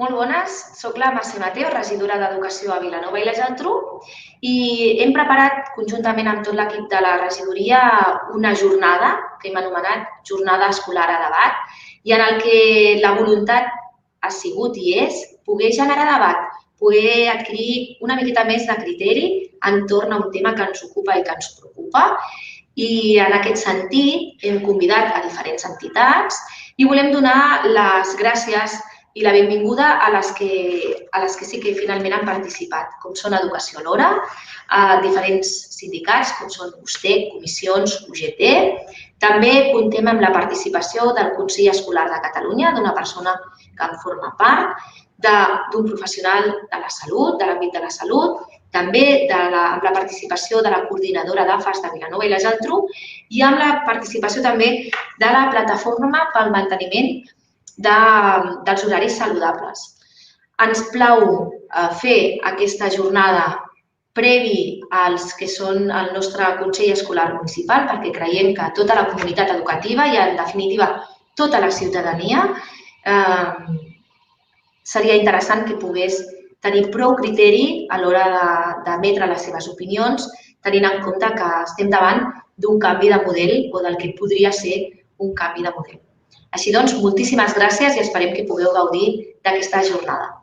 Molt bones, soc la Mercè Mateo, regidora d'Educació a Vilanova i la Geltrú i hem preparat conjuntament amb tot l'equip de la regidoria una jornada que hem anomenat Jornada Escolar a Debat i en el que la voluntat ha sigut i és poder generar debat, poder adquirir una miqueta més de criteri entorn a un tema que ens ocupa i que ens preocupa. I en aquest sentit hem convidat a diferents entitats i volem donar les gràcies i la benvinguda a les que sí que finalment han participat, com són Educació Alhora, diferents sindicats, com són USTEC, comissions, UGT. També comptem amb la participació del Consell Escolar de Catalunya, d'una persona que en forma part, d'un professional de la salut, de l'àmbit de la salut, també amb la participació de la coordinadora d'AFAS de Vilanova i la Geltrú i amb la participació també de la plataforma pel manteniment dels horaris saludables. Ens plau fer aquesta jornada previ als que són el nostre Consell Escolar Municipal perquè creiem que tota la comunitat educativa i, en definitiva, tota la ciutadania seria interessant que pogués tenir prou criteri a l'hora d'emetre les seves opinions, tenint en compte que estem davant d'un canvi de model o del que podria ser un canvi de model. Així doncs, moltíssimes gràcies i esperem que pugueu gaudir d'aquesta jornada.